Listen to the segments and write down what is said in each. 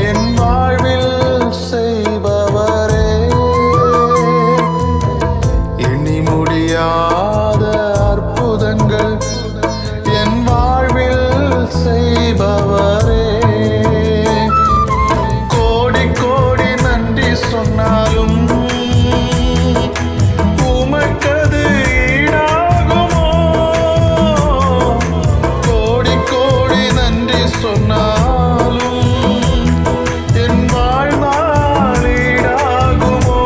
என் வாழ்வில் செய்பவரே. எண்ணி முடியாத அற்புதங்கள் என் வாழ்வில் செய்பவரே. கோடி கோடி நன்றி சொன்னாலும் உமக்கது ஈடாகுமோ? கோடி கோடி நன்றி சொன்னாலும் என் வாழ்நாள் ஈடாகுமோ?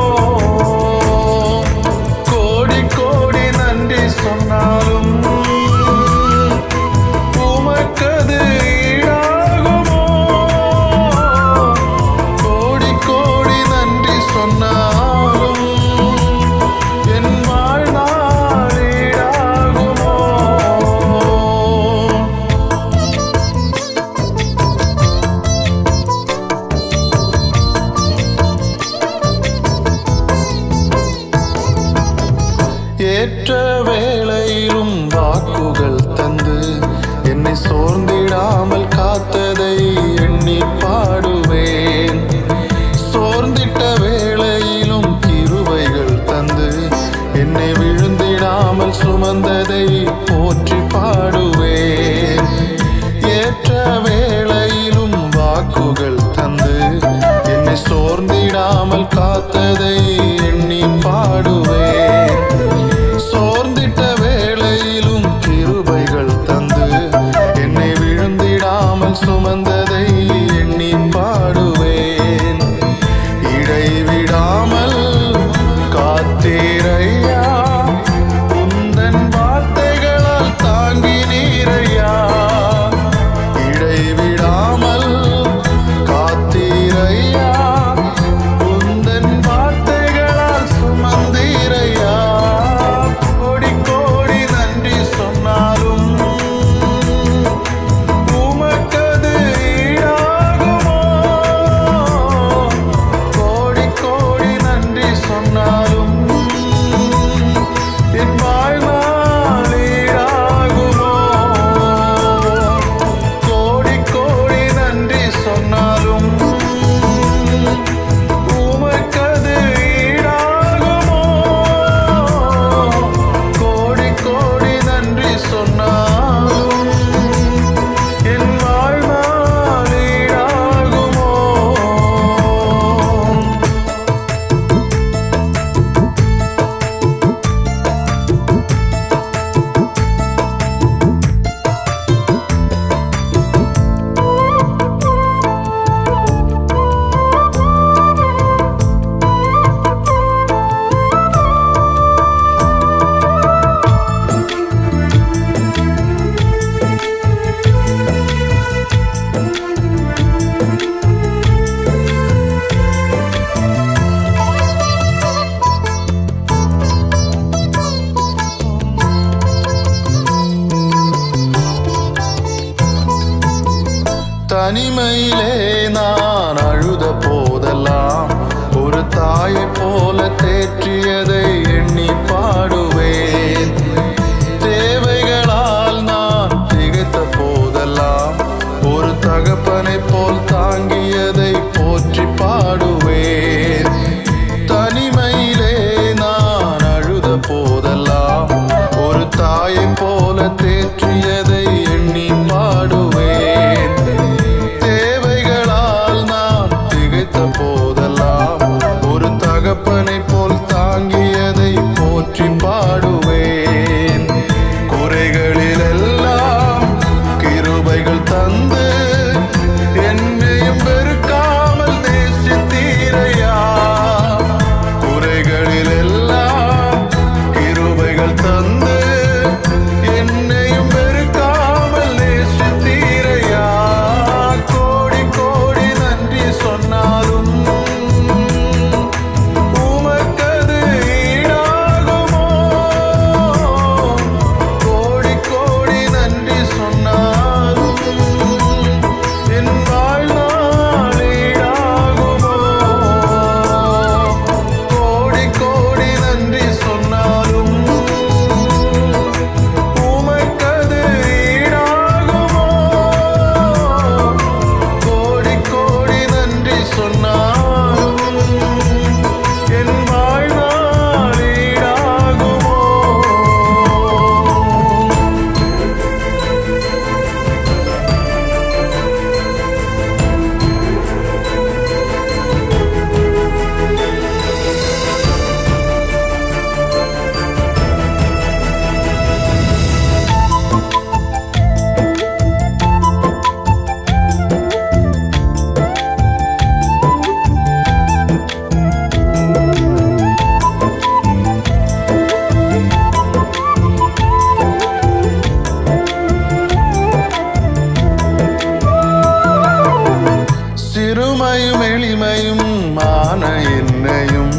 கோடி கோடி நன்றி சொன்னாலும் உமக்கது ஈடாகுமோ? கோடி கோடி நன்றி சொன்னாலும் என் வாழ்நாள் ஈடாகுமோ? ஏற்ற வேளையிலும் வாக்குகள் தந்து என்னை சோர்ந்திடாமல் காத்ததை எண்ணி பாடுவேன். சோர்ந்திட்ட வேளையிலும் கிருபைகள் தந்து என்னை விழுந்திடாமல் சுமந்ததை போற்றி பாடுவேன். ஏற்ற வேளையிலும் வாக்குகள் தந்து என்னை சோர்ந்திடாமல் காத்ததை எண்ணி பாடுவேன். சோர்ந்திட்ட வேளையிலும் கிருபைகள் தந்து என்னை விழுந்திடாமல் சுமந்ததை எண்ணி பாடுவேன். இடைவிடாமல் காத்தீரையா, உந்தன் வார்த்தைகளால் தாங்கினீரையா. இடைவிடாமல் காத்தீரையா, உந்தன் வார்த்தைகளால் சுமந்தீரையா. கோடி கோடி நன்றி சொன்னாலும் உமக்கது ஈடாகுமோ? கோடி கோடி நன்றி சொன்னாலும் என் வாழ்நாள் ஈடாகுமோ? கோடி கோடி நன்றி சொன்னாலும் உமக்கது ஈடாகுமோ? கோடி கோடி நன்றி சொன்னாலும் என் வாழ்நாள் ஈடாகுமோ? தனிமையிலே நான் அழுத போதெல்லாம் ஒரு தாயை போல தேற்றியதை எண்ணி பாடுவேன். தேவைகளால் நான் திகைத்த போதெல்லாம் ஒரு தகப்பனை போல் தாங்கியதை போற்றி பாடுவேன். தனிமையிலே நான் அழுத போதெல்லாம் ஒரு தாயை போல தேற்றியதை எண்ணி பாடுவேன். தேவைகளால் நான் திகைத்த போதெல்லாம் ஒரு தகப்பனை போல் எளிமையும் மான என்னையும்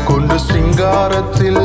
கொண்டு சிங்காரத்தில்